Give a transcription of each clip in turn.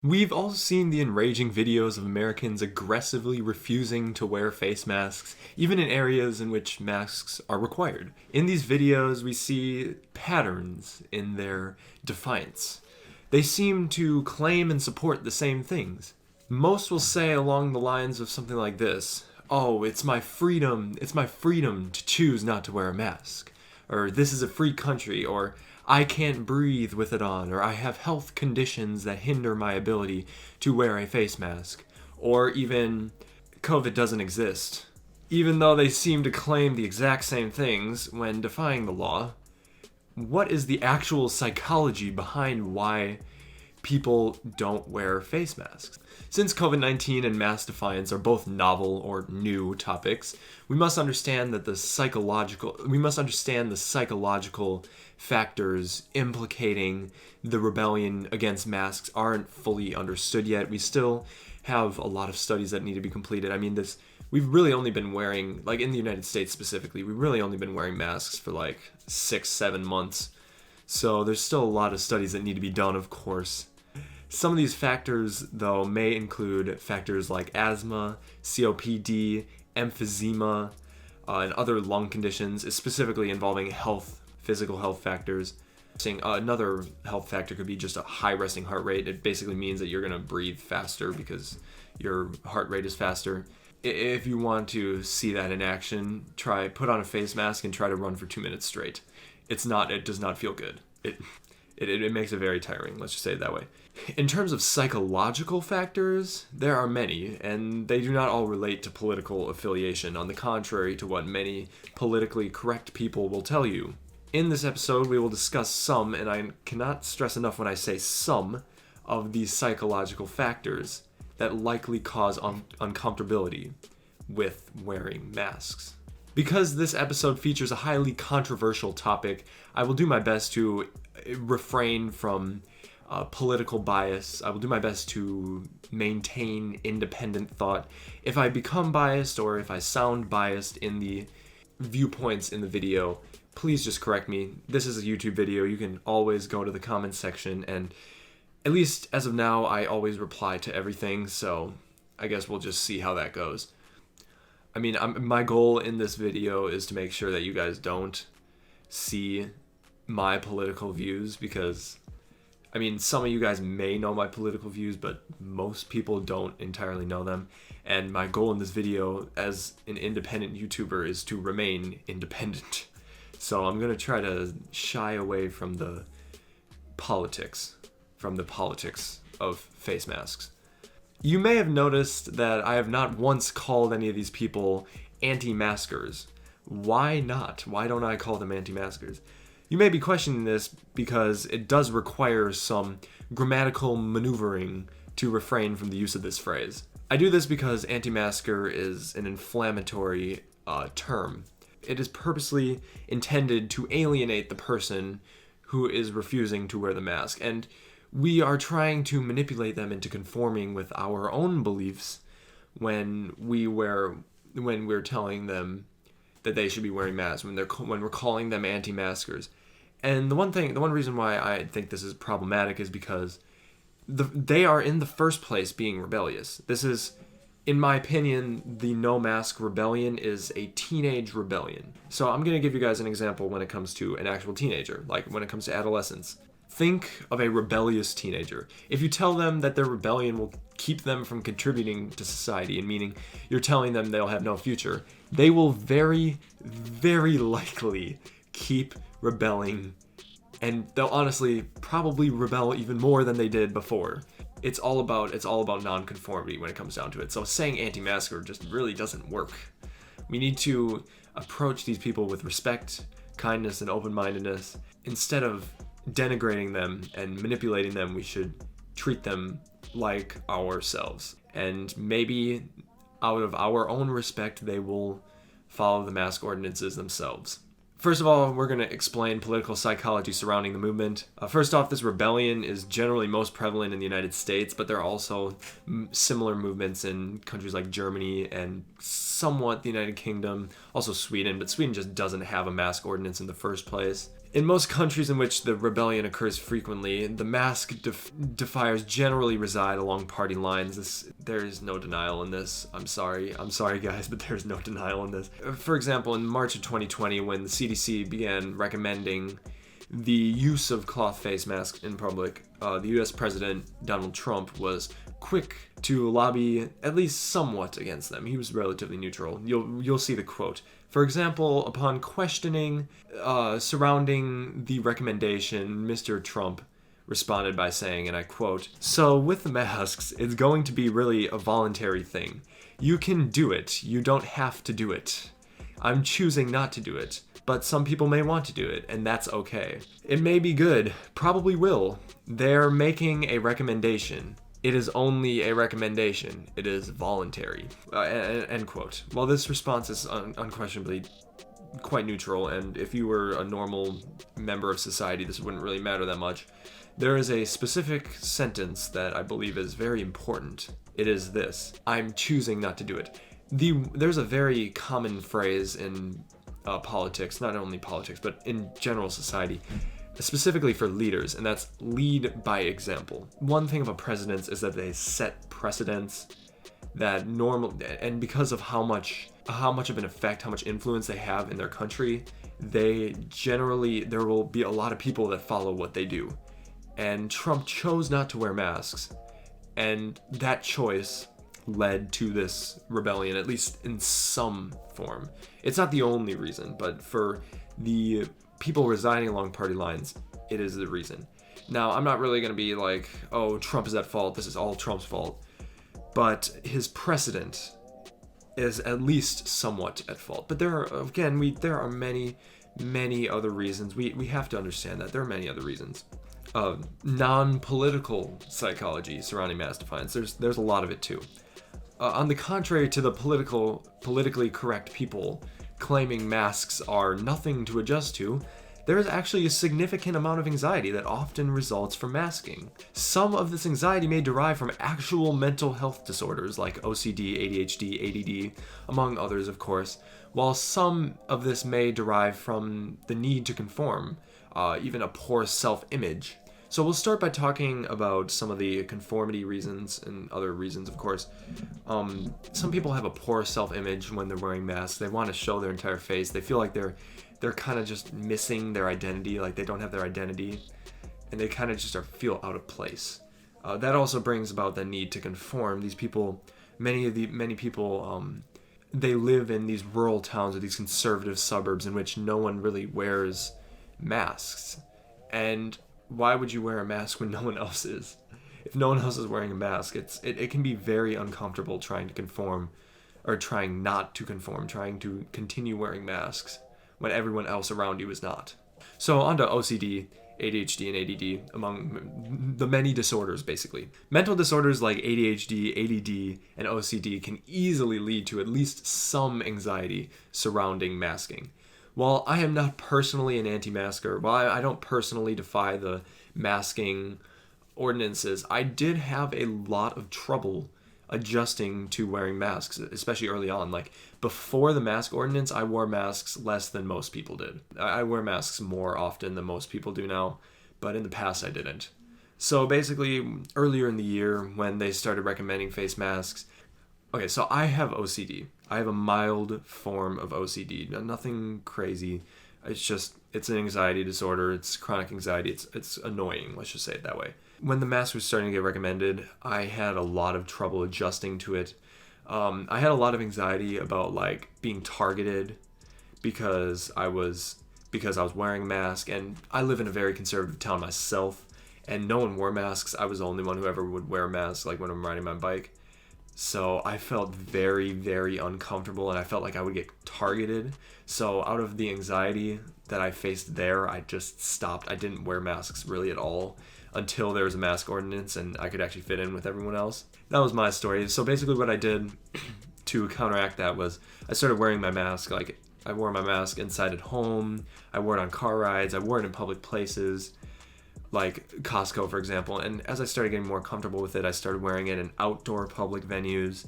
We've all seen the enraging videos of Americans aggressively refusing to wear face masks, even in areas in which masks are required. In these videos, we see patterns in their defiance. They seem to claim and support the same things. Most will say along the lines of something like this: "Oh, it's my freedom to choose not to wear a mask," or "this is a free country," or "I can't breathe with it on," or "I have health conditions that hinder my ability to wear a face mask," or even "COVID doesn't exist." Even though they seem to claim the exact same things when defying the law, what is the actual psychology behind why people don't wear face masks? Since COVID-19 and mask defiance are both novel or new topics, we must understand the psychological factors implicating the rebellion against masks aren't fully understood yet. We still have a lot of studies that need to be completed. We've really only been wearing, like in the United States specifically, we've really only been wearing masks for like 6-7 months. So there's still a lot of studies that need to be done, of course. Some of these factors, though, may include factors like asthma, COPD, emphysema, and other lung conditions, specifically involving physical health factors. Another health factor could be just a high resting heart rate. It basically means that you're going to breathe faster because your heart rate is faster. If you want to see that in action, put on a face mask and try to run for 2 minutes straight. It does not feel good. It makes it very tiring, let's just say it that way. In terms of psychological factors, there are many, and they do not all relate to political affiliation, on the contrary to what many politically correct people will tell you. In this episode, we will discuss some, and I cannot stress enough when I say some, of these psychological factors that likely cause uncomfortability with wearing masks. Because this episode features a highly controversial topic, I will do my best to refrain from political bias. I will do my best to maintain independent thought. If I become biased or if I sound biased in the viewpoints in the video, please just correct me. This is a YouTube video. You can always go to the comments section, and at least as of now, I always reply to everything, so I guess we'll just see how that goes. My goal in this video is to make sure that you guys don't see my political views, because some of you guys may know my political views, but most people don't entirely know them. And my goal in this video as an independent YouTuber is to remain independent. So I'm going to try to shy away from the politics of face masks. You may have noticed that I have not once called any of these people anti-maskers. Why not? Why don't I call them anti-maskers? You may be questioning this because it does require some grammatical maneuvering to refrain from the use of this phrase. I do this because anti-masker is an inflammatory term. It is purposely intended to alienate the person who is refusing to wear the mask, and we are trying to manipulate them into conforming with our own beliefs when we're telling them that they should be wearing masks, when we're calling them anti-maskers. And the one reason why I think this is problematic is because they are in the first place being rebellious. This is, in my opinion, the no mask rebellion is a teenage rebellion. So I'm going to give you guys an example when it comes to an actual teenager, like when it comes to adolescence. Think of a rebellious teenager. If you tell them that their rebellion will keep them from contributing to society, and meaning you're telling them they'll have no future, they will very, very likely keep rebelling, and they'll honestly probably rebel even more than they did before. It's all about non-conformity when it comes down to it. So saying anti-masker just really doesn't work. We need to approach these people with respect, kindness, and open-mindedness. Instead of denigrating them and manipulating them, we should treat them like ourselves. And maybe out of our own respect, they will follow the mask ordinances themselves. First of all, we're going to explain political psychology surrounding the movement. First off, this rebellion is generally most prevalent in the United States, but there are also similar movements in countries like Germany and somewhat the United Kingdom, also Sweden, but Sweden just doesn't have a mask ordinance in the first place. In most countries in which the rebellion occurs frequently, the mask defiers generally reside along party lines. There is no denial in this. I'm sorry guys, but there's no denial in this. For example, in March of 2020, when the CDC began recommending the use of cloth face masks in public, the US President Donald Trump was quick to lobby at least somewhat against them. He was relatively neutral. You'll see the quote. For example, upon questioning surrounding the recommendation, Mr. Trump responded by saying, and I quote, "So with the masks, it's going to be really a voluntary thing. You can do it. You don't have to do it. I'm choosing not to do it. But some people may want to do it, and that's okay. It may be good, probably will. They're making a recommendation. It is only a recommendation. It is voluntary." End quote. Well, this response is unquestionably quite neutral, and if you were a normal member of society, this wouldn't really matter that much. There is a specific sentence that I believe is very important. It is this: I'm choosing not to do it. There's a very common phrase in politics, not only politics, but in general society, specifically for leaders, and that's lead by example. One thing of presidents is that they set precedents that and because of how much of an effect, how much influence they have in their country, there will be a lot of people that follow what they do. And Trump chose not to wear masks, and that choice led to this rebellion, at least in some form. It's not the only reason, but for the people residing along party lines, it is the reason. Now, I'm not really going to be like, oh, Trump is at fault, this is all Trump's fault, but his precedent is at least somewhat at fault. But there are many other reasons. We have to understand that there are many other reasons. Non-political psychology surrounding mass defiance, there's a lot of it too. On the contrary to the politically correct people claiming masks are nothing to adjust to, there is actually a significant amount of anxiety that often results from masking. Some of this anxiety may derive from actual mental health disorders like OCD, ADHD, ADD, among others, of course, while some of this may derive from the need to conform, even a poor self-image. So we'll start by talking about some of the conformity reasons and other reasons, of course. Some people have a poor self-image when they're wearing masks. They want to show their entire face. They feel like they're kind of just missing their identity, like they don't have their identity, and they kind of just feel out of place. That also brings about the need to conform. These people, many people, they live in these rural towns or these conservative suburbs in which no one really wears masks. And why would you wear a mask when no one else is? If no one else is wearing a mask, it can be very uncomfortable trying to conform, or trying not to conform, trying to continue wearing masks when everyone else around you is not. So on to OCD, ADHD, and ADD, among the many disorders, basically. Mental disorders like ADHD, ADD, and OCD can easily lead to at least some anxiety surrounding masking. While I am not personally an anti-masker, while I don't personally defy the masking ordinances, I did have a lot of trouble adjusting to wearing masks, especially early on. Like, before the mask ordinance, I wore masks less than most people did. I wear masks more often than most people do now, but in the past I didn't. So basically, earlier in the year, when they started recommending face masks, okay, so I have OCD. I have a mild form of OCD, nothing crazy. It's an anxiety disorder. It's chronic anxiety. It's annoying, let's just say it that way. When the mask was starting to get recommended, I had a lot of trouble adjusting to it. I had a lot of anxiety about like being targeted because I was wearing a mask, and I live in a very conservative town myself, and no one wore masks. I was the only one who ever would wear a mask, like when I'm riding my bike. So I felt very, very uncomfortable, and I felt like I would get targeted. So out of the anxiety that I faced there, I just stopped. I didn't wear masks really at all until there was a mask ordinance and I could actually fit in with everyone else. That was my story. So basically what I did to counteract that was I started wearing my mask. Like, I wore my mask inside at home. I wore it on car rides. I wore it in public places, like Costco, for example. And as I started getting more comfortable with it, I started wearing it in outdoor public venues,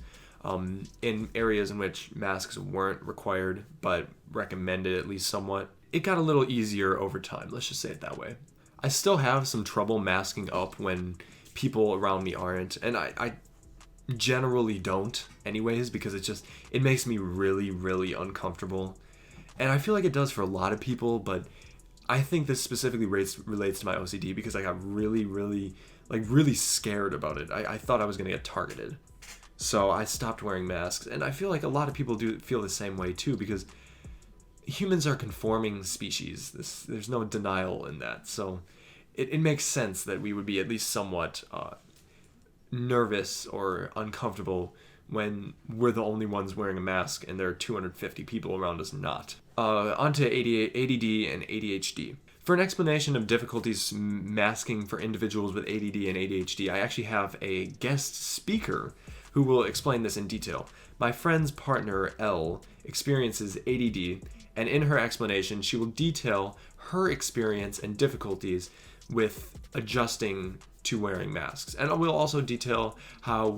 in areas in which masks weren't required but recommended at least somewhat. it got a little easier over time. Let's just say it that way. I still have some trouble masking up when people around me aren't, and I generally don't anyways, because it makes me really, really uncomfortable. And I feel like it does for a lot of people, but I think this specifically relates to my OCD because I got really, really, really scared about it. I thought I was going to get targeted. So I stopped wearing masks, and I feel like a lot of people do feel the same way too, because humans are conforming species. There's no denial in that. So it makes sense that we would be at least somewhat nervous or uncomfortable when we're the only ones wearing a mask and there are 250 people around us not. Onto ADD and ADHD. For an explanation of difficulties masking for individuals with ADD and ADHD, I actually have a guest speaker who will explain this in detail. My friend's partner, Elle, experiences ADD, and in her explanation, she will detail her experience and difficulties with adjusting to wearing masks. And we'll also detail how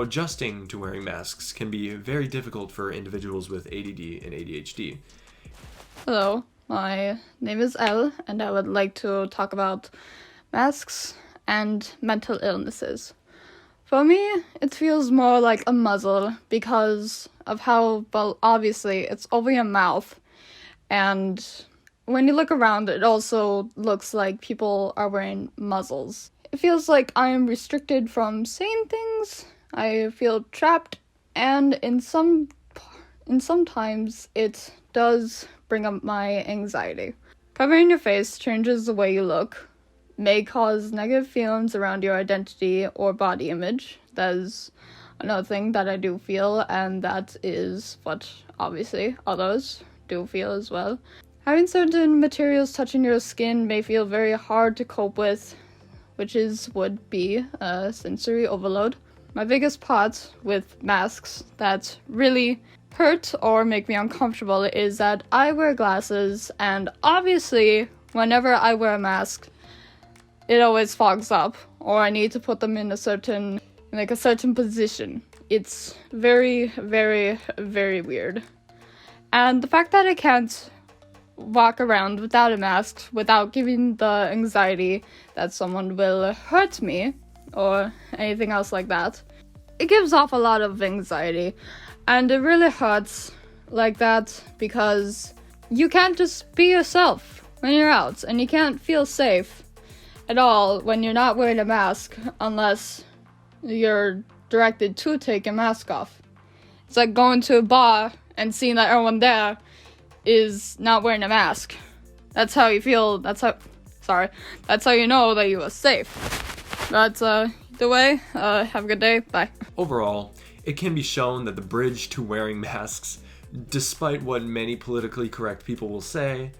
adjusting to wearing masks can be very difficult for individuals with ADD and ADHD. Hello, my name is Elle, and I would like to talk about masks and mental illnesses. For me, it feels more like a muzzle because of how, well, obviously, it's over your mouth, and when you look around, it also looks like people are wearing muzzles. It feels like I am restricted from saying things. I feel trapped, and in sometimes it does bring up my anxiety. Covering your face changes the way you look, may cause negative feelings around your identity or body image. That is another thing that I do feel, and that is what obviously others do feel as well. Having certain materials touching your skin may feel very hard to cope with, which would be a sensory overload. My biggest part with masks that really hurt or make me uncomfortable is that I wear glasses, and obviously, whenever I wear a mask, it always fogs up, or I need to put them in a certain position. It's very, very, very weird. And the fact that I can't walk around without a mask, without giving the anxiety that someone will hurt me, or anything else like that, it gives off a lot of anxiety. And it really hurts like that because you can't just be yourself when you're out, and you can't feel safe at all when you're not wearing a mask unless you're directed to take your mask off. It's like going to a bar and seeing that everyone there is not wearing a mask. That's how you feel. That's how you know that you are safe. But either way, have a good day. Bye. Overall, it can be shown that the bridge to wearing masks, despite what many politically correct people will say,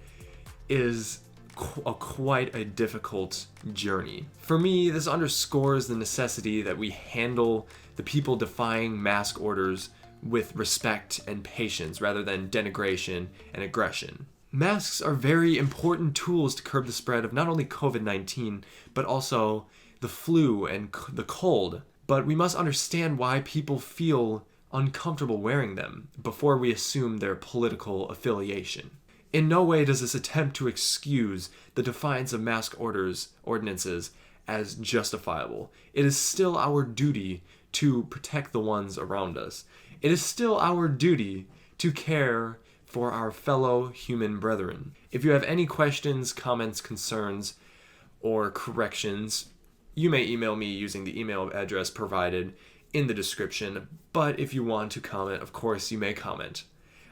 is quite a difficult journey. For me, this underscores the necessity that we handle the people defying mask orders with respect and patience rather than denigration and aggression. Masks are very important tools to curb the spread of not only COVID-19, but also the flu and the cold. But we must understand why people feel uncomfortable wearing them before we assume their political affiliation. In no way does this attempt to excuse the defiance of mask ordinances as justifiable. It is still our duty to protect the ones around us. It is still our duty to care for our fellow human brethren. If you have any questions, comments, concerns, or corrections, you may email me using the email address provided in the description, but if you want to comment, of course, you may comment.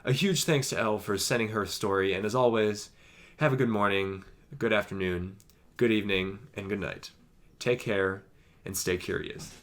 A huge thanks to Elle for sending her story, and as always, have a good morning, good afternoon, good evening, and good night. Take care, and stay curious.